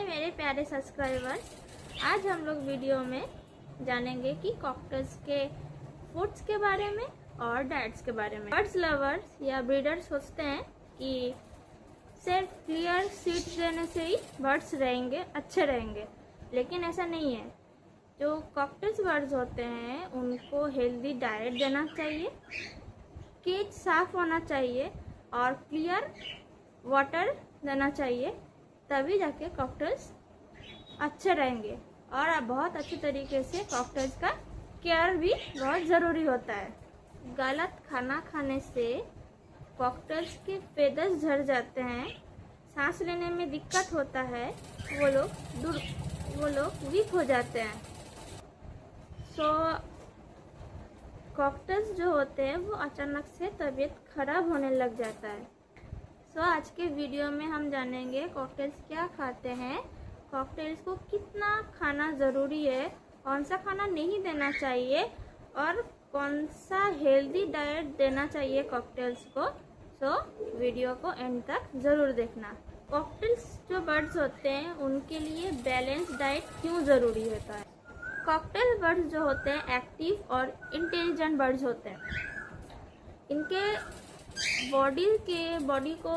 हाय मेरे प्यारे सब्सक्राइबर्स, आज हम लोग वीडियो में जानेंगे कि कॉकटेल्स के फूड्स के बारे में और डाइट्स के बारे में। बर्ड्स लवर्स या ब्रीडर्स सोचते हैं कि सिर्फ क्लियर सीड्स देने से ही बर्ड्स अच्छे रहेंगे, लेकिन ऐसा नहीं है। जो कॉकटेल्स बर्ड्स होते हैं उनको हेल्दी डाइट देना चाहिए, केज साफ होना चाहिए और क्लियर वाटर देना चाहिए, तभी जाके कॉकटेल्स अच्छे रहेंगे। और अब बहुत अच्छे तरीके से कॉकटेल्स का केयर भी बहुत ज़रूरी होता है। गलत खाना खाने से कॉकटेल्स के फेदर्स झड़ जाते हैं, सांस लेने में दिक्कत होता है, वो लोग वीक हो जाते हैं। कॉकटेल्स जो होते हैं वो अचानक से तबीयत खराब होने लग जाता है। आज के वीडियो में हम जानेंगे कॉकटेल्स क्या खाते हैं, कॉकटेल्स को कितना खाना ज़रूरी है, कौन सा खाना नहीं देना चाहिए और कौन सा हेल्दी डाइट देना चाहिए कॉकटेल्स को। वीडियो को एंड तक ज़रूर देखना। कॉकटेल्स जो बर्ड्स होते हैं उनके लिए बैलेंस डाइट क्यों ज़रूरी होता है। कॉकटेल बर्ड्स जो होते हैं एक्टिव और इंटेलिजेंट बर्ड्स होते हैं। इनके बॉडी को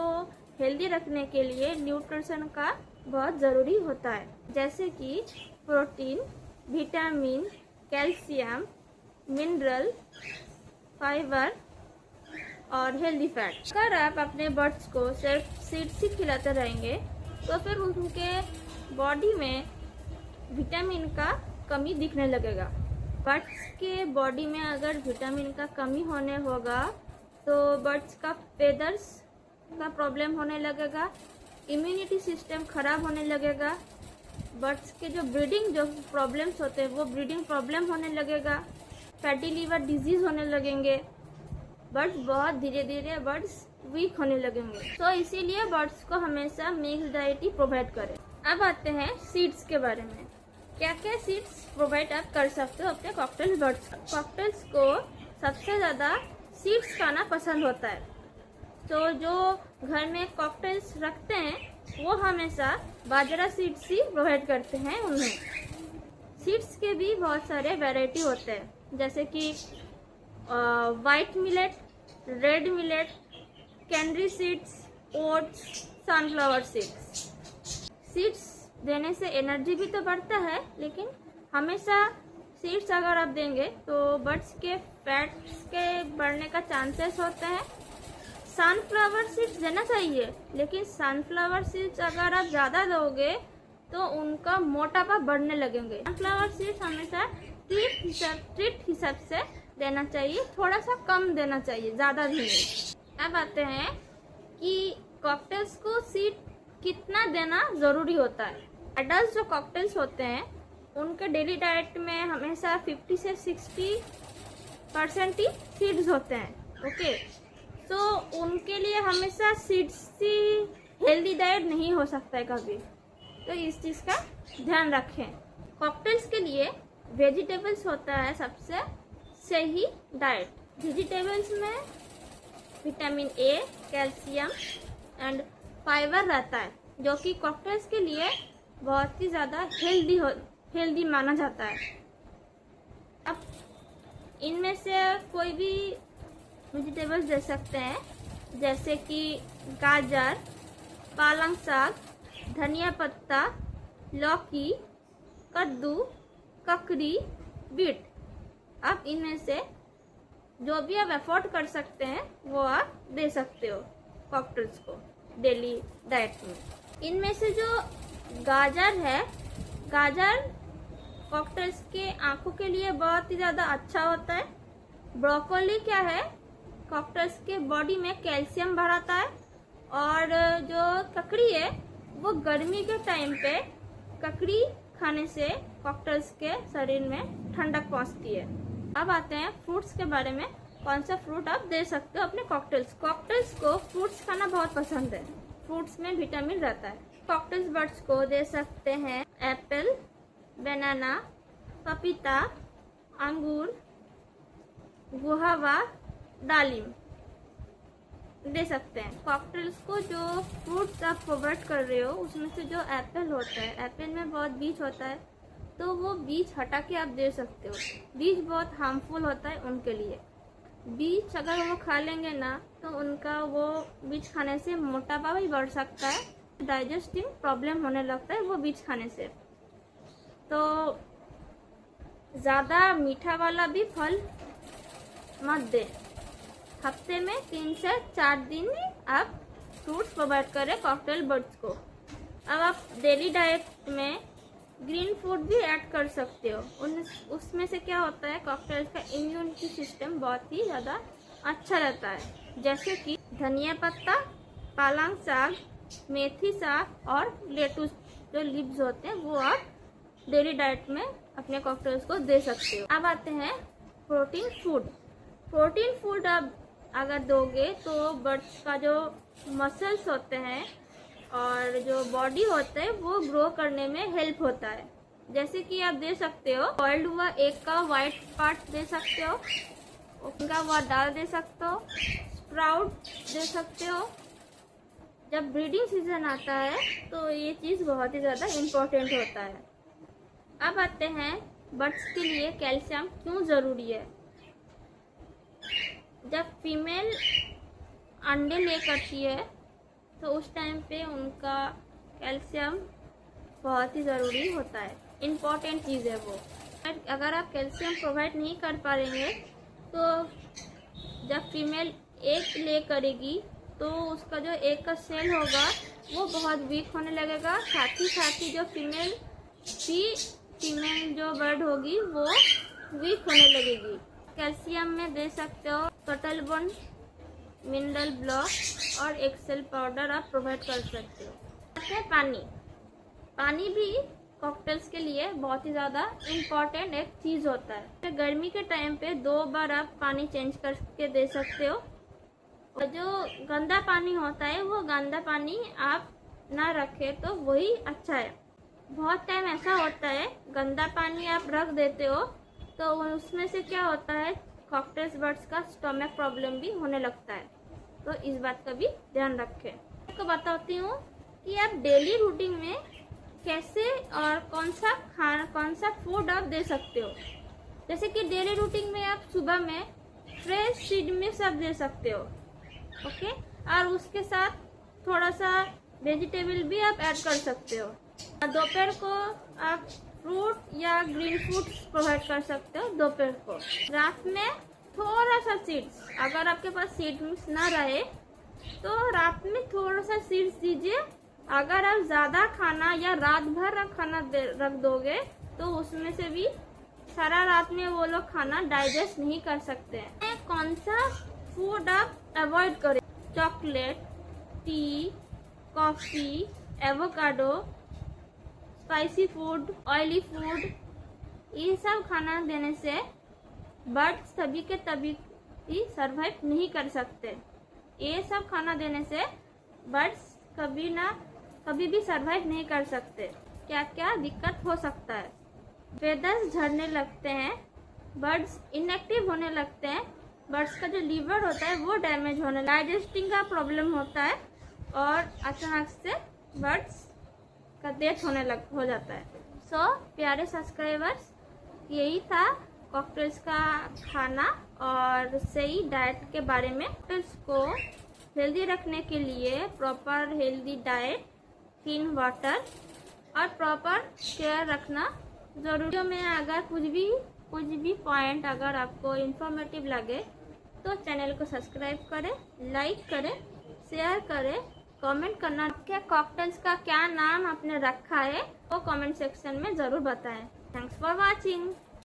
हेल्दी रखने के लिए न्यूट्रिशन का बहुत ज़रूरी होता है, जैसे कि protein, vitamin, calcium, mineral, fibre और हेल्दी फैट। अगर आप अपने बर्ड्स को सिर्फ सीड्स ही खिलाते रहेंगे तो फिर उनके बॉडी में विटामिन का कमी दिखने लगेगा। बर्ड्स के बॉडी में अगर विटामिन का कमी होने होगा तो बर्ड्स का फेदर्स का प्रॉब्लम होने लगेगा, इम्यूनिटी सिस्टम खराब होने लगेगा, बर्ड्स के जो प्रॉब्लम्स होते हैं वो ब्रीडिंग प्रॉब्लम होने लगेगा, फैटी लीवर डिजीज होने लगेंगे, बर्ड्स बहुत धीरे धीरे वीक होने लगेंगे। इसीलिए बर्ड्स को हमेशा मिक्स डाइट ही प्रोवाइड करें। अब आते हैं सीड्स के बारे में। क्या क्या सीड्स प्रोवाइड आप कर सकते हो अपने कॉकटेल बर्ड्स। कॉकटेल्स को सबसे ज़्यादा सीड्स खाना पसंद होता है, तो जो घर में कॉकटेल्स रखते हैं वो हमेशा बाजरा सीड्स ही प्रोवाइड करते हैं उन्हें। सीड्स के भी बहुत सारे वैरायटी होते हैं, जैसे कि white millet, red millet, canary seeds, oats, sunflower seeds. Seeds देने से एनर्जी भी तो बढ़ता है, लेकिन हमेशा सीड्स अगर आप देंगे तो बर्ड्स के फैट्स के बढ़ने का चांसेस होते हैं। सनफ्लावर सीड्स देना चाहिए, लेकिन सनफ्लावर सीड्स अगर आप ज़्यादा दोगे तो उनका मोटापा बढ़ने लगेंगे। सनफ्लावर सीड्स हमेशा ट्रीट हिसाब से देना चाहिए, थोड़ा सा कम देना चाहिए, ज़्यादा भी नहीं। अब आते हैं कि कॉकटेल्स को सीड कितना देना ज़रूरी होता है। एडल्ट जो कॉकटेल्स होते हैं उनके डेली डाइट में हमेशा 50 से 60% ही सीड्स होते हैं। ओके, तो उनके लिए हमेशा सीड्स ही हेल्दी डाइट नहीं हो सकता है कभी, तो इस चीज़ का ध्यान रखें। कॉकटेल्स के लिए वेजिटेबल्स होता है सबसे सही डाइट। वेजिटेबल्स में vitamin A, calcium and fibre रहता है, जो कि कॉकटेल्स के लिए बहुत ही ज़्यादा हेल्दी माना जाता है। अब इनमें से कोई भी वेजिटेबल्स दे सकते हैं, जैसे कि गाजर, पालंग साग, धनिया पत्ता, लौकी, कद्दू, ककड़ी, बीट। आप इनमें से जो भी आप अफोर्ड कर सकते हैं वो आप दे सकते हो कॉकटेल्स को डेली डाइट में। इनमें से जो गाजर है, गाजर कॉकटेल्स के आंखों के लिए बहुत ही ज़्यादा अच्छा होता है। ब्रोकोली क्या है, कॉकटेल्स के बॉडी में कैल्शियम बढ़ाता है। और जो ककड़ी है वो गर्मी के टाइम पे ककड़ी खाने से कॉकटेल्स के शरीर में ठंडक पहुंचती है। अब आते हैं फ्रूट्स के बारे में। कौन सा फ्रूट आप दे सकते हो अपने कॉकटेल्स। कॉकटेल्स को फ्रूट्स खाना बहुत पसंद है, फ्रूट्स में विटामिन रहता है। कॉकटेल्स बर्ड्स को दे सकते हैं एप्पल, बनाना, पपीता, अंगूर, गुआवा, दालिम। दे सकते हैं। कॉकटेल्स को जो फ्रूट्स आप प्रोवाइड कर रहे हो उसमें से जो एप्पल होता है, एप्पल में बहुत बीज होता है, तो वो बीज हटा के आप दे सकते हो। बीज बहुत हार्मफुल होता है उनके लिए। बीज अगर वो खा लेंगे ना तो उनका वो बीज खाने से मोटापा भी बढ़ सकता है, डाइजेस्टिंग प्रॉब्लम होने लगता है वो बीज खाने से। तो ज़्यादा मीठा वाला भी फल मत दे। हफ्ते में 3 से 4 दिन आप फ्रूट्स प्रोवाइड करें कॉकटेल बर्ड्स को। अब आप डेली डाइट में ग्रीन फूड भी ऐड कर सकते हो। उसमें से क्या होता है, कॉकटेल्स का इम्यूनिटी सिस्टम बहुत ही ज़्यादा अच्छा रहता है। जैसे कि धनिया पत्ता, पालक साग, मेथी साग और लेटुस जो लीव्स होते हैं वो आप डेली डाइट में अपने कॉकटेल्स को दे सकते हो। अब आते हैं प्रोटीन फूड। प्रोटीन फूड आप अगर दोगे तो बर्ड्स का जो मसल्स होते हैं और जो बॉडी होता है वो ग्रो करने में हेल्प होता है। जैसे कि आप दे सकते हो बॉइल्ड हुआ एग का वाइट पार्ट दे सकते हो, उनका वो दाल दे सकते हो, स्प्राउट दे सकते हो। जब ब्रीडिंग सीजन आता है तो ये चीज़ बहुत ही ज़्यादा इम्पोर्टेंट होता है। अब आते हैं बर्ड्स के लिए कैल्शियम क्यों ज़रूरी है। जब फीमेल अंडे ले करती है तो उस टाइम पे उनका कैल्शियम बहुत ही ज़रूरी होता है, इम्पॉर्टेंट चीज़ है वो। अगर आप कैल्शियम प्रोवाइड नहीं कर पा रहे हैं तो जब फीमेल एग ले करेगी तो उसका जो एग का सेल होगा वो बहुत वीक होने लगेगा। साथ ही जो फीमेल जो बर्ड होगी वो वीक होने लगेगी। कैल्शियम में दे सकते हो टोटल बोन, मिनरल ब्लॉक और एक्सेल पाउडर आप प्रोवाइड कर सकते हो। पानी भी कॉकटेल्स के लिए बहुत ही ज़्यादा इम्पॉर्टेंट एक चीज़ होता है। गर्मी के टाइम पे 2 बार आप पानी चेंज करके दे सकते हो। और जो गंदा पानी होता है वो गंदा पानी आप ना रखें तो वही अच्छा है। बहुत टाइम ऐसा होता है गंदा पानी आप रख देते हो तो उसमें से क्या होता है, कॉकटेल्स बर्ड्स का स्टमक प्रॉब्लम भी होने लगता है। तो इस बात का भी ध्यान रखें। आपको बताती हूँ कि आप डेली रूटीन में कैसे और कौन सा फूड आप दे सकते हो। जैसे कि डेली रूटीन में आप सुबह में फ्रेश सीड मिक्स आप दे सकते हो, ओके, और उसके साथ थोड़ा सा वेजिटेबल भी आप ऐड कर सकते हो। दोपहर को आप फ्रूट या ग्रीन फ्रूट्स प्रोवाइड कर सकते हो दोपहर को। रात में थोड़ा सा सीड्स, अगर आपके पास सीड मिक्स ना रहे तो रात में थोड़ा सा सीड्स दीजिए। अगर आप ज़्यादा खाना या रात भर खाना रख दोगे तो उसमें से भी सारा रात में वो लोग खाना डाइजेस्ट नहीं कर सकते हैं। कौन सा फूड आप अवॉइड करें, chocolate, T, coffee, avocado, spicy food, oily food, ये सब खाना देने से बर्ड्स तभी के तभी ही सरवाइव नहीं कर सकते। ये सब खाना देने से बर्ड्स कभी भी सरवाइव नहीं कर सकते। क्या क्या दिक्कत हो सकता है, फेदर्स झड़ने लगते हैं, बर्ड्स इनएक्टिव होने लगते हैं, बर्ड्स का जो लीवर होता है वो डैमेज होने, डाइजेस्टिंग का प्रॉब्लम होता है और अचानक से बर्ड्स का डेथ हो जाता है। सो प्यारे सब्सक्राइबर्स, यही था कॉकटेल्स का खाना और सही डाइट के बारे में। कॉकटेल्स को हेल्दी रखने के लिए proper healthy diet, clean water और प्रॉपर केयर रखना ज़रूरी है। में अगर कुछ भी पॉइंट अगर आपको इन्फॉर्मेटिव लगे तो चैनल को सब्सक्राइब करें, लाइक करें, शेयर करें, कमेंट करना। क्या कॉकटेल्स का क्या नाम आपने रखा है वो कमेंट सेक्शन में ज़रूर बताएं। Thanks for watching.